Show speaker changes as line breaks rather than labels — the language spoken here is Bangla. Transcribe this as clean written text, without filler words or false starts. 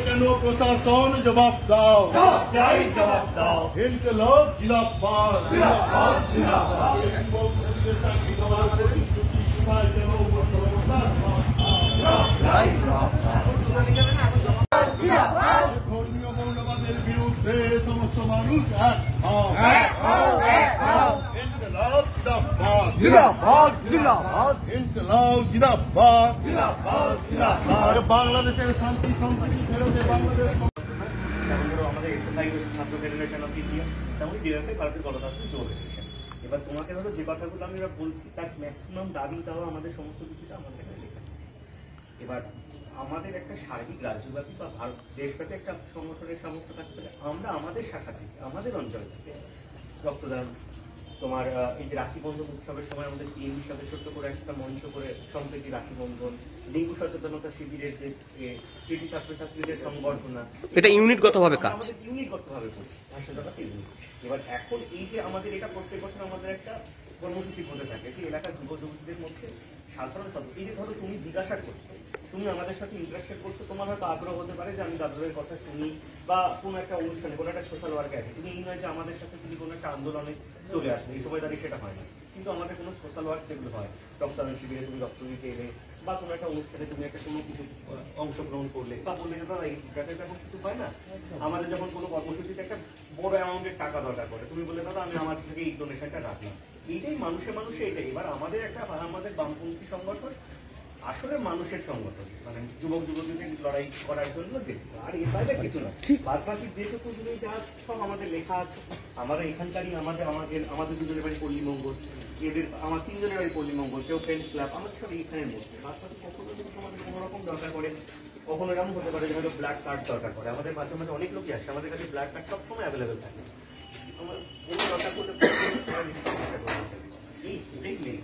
কেন প্রশাসন জবাব দাও, জবাব দাও। ইনকলাব জিন্দাবাদ, জিন্দাবাদ, জিন্দাবাদ। ধর্মীয় মৌলবাদের বিরুদ্ধে সমস্ত মানুষ এক হও। ইনকলাব জিন্দাবাদ, জিন্দাবাদ, জিন্দাবাদ। ইনকলাব জিন্দাবাদ, জিন্দাবাদ, জিন্দাবাদ। বাংলাদেশের শান্তি সম্প্রীতি ফেরতে বাংলাদেশ।
যেমন ধরো আমাদের এসএফআই ছাত্র ফেডারেশন অফ ইন্ডিয়া, তেমনই ডিওএফআই ভারতের গণতান্ত্রিক যুব ফেডারেশন। এবার তোমাকে ধরো যে কথাগুলো আমি বলছি তার ম্যাক্সিমাম দাবি দেওয়া আমাদের সমস্ত কিছুটা আমাদের এখানে লেখা। এবার আমাদের একটা সার্বিক রাজ্যব্যাপী বা ভারত দেশব্যাপী একটা সংগঠনের সমস্ত কাজ চলে। আমরা আমাদের শাখা থেকে, আমাদের অঞ্চল থেকে রক্তদান, তোমার এই যে রাখি বন্ধন উৎসবের সময় আমাদের টিএমবি সাথে ছোট্ট করে একটা মঞ্চ করে সম্প্রীতি রাখি বন্ধন, ডেঙ্গু সচেতনতা শিবিরের যে কৃতি ছাত্রছাত্রীদের সংবর্ধনা,
এটা ইউনিটগতভাবে কাজ,
আমাদের ইউনিটগতভাবে করছি। এবার এখন এই যে আমাদের এটা প্রত্যেক বছর আমাদের একটা কর্মসূচি হতে থাকে যে এলাকার যুব যুবতীদের মধ্যে সাধারণ এই যে ধরো তুমি জিজ্ঞাসা করছো, তুমি আমাদের সাথে ইন্টারাকশন করছো, তোমার হয়তো আগ্রহ হতে পারে যে আমি দাদুরের কথা শুনি বা কোনো একটা অনুষ্ঠানে কোনো একটা সোশ্যাল ওয়ার্কে আছে। তুমি এই নয় যে আমাদের সাথে তুমি কোনো একটা আন্দোলনে চলে আসবে, এই সময় দাঁড়িয়ে সেটা হয় না। কিন্তু আমাদের কোনো সোশ্যাল ওয়ার্ক যেগুলো হয়, রক্তদান শিবিরে তুমি রক্ত দিতে এলে বা কোনো একটা অনুষ্ঠানে তুমি একটা কোনো কিছু অংশগ্রহণ করলে বা বললে যে দাদা এই টাকাতে এখন কিছু হয় না, আমাদের যখন কোনো কর্মসূচিতে একটা বড় অ্যামাউন্টের টাকা দরকার পড়ে, তুমি বলে দাদা আমি আমার থেকে এই ডোনেশনটা রাখি। এইটাই মানুষে মানুষে এটাই। এবার আমাদের একটা আমাদের বামপন্থী সংগঠন আসলে মানুষের সংগঠন, মানে যুবক যুবতীদের লড়াই করার জন্য দেখবো, আর এর বাইরে কিছু না। বাদ বাকি যে সকলগুলো যা সব আমাদের লেখা আছে, আমরা এখানকারই আমাদের দুজনের বাড়ি পল্লী মঙ্গল, এদের আমার তিনজনের বাড়ি পল্লী মঙ্গল, কেউ ফ্রেন্ডস ক্লাব, আমাদের সব এইখানের মধ্যে। বাদ বাকি কখনো যদি আমাদের কোনো রকম দরকার পড়ে, কখনো এরকম হতে পারে যে হয়তো ব্লাড কার্ড দরকার পড়ে, আমাদের মাঝে মাঝে অনেক লোকই আসে, আমাদের কাছে ব্লাড কার্ড সবসময় অ্যাভেলেবেল থাকে। আমার কোনো দরকার পড়লে এই এটাই মেন।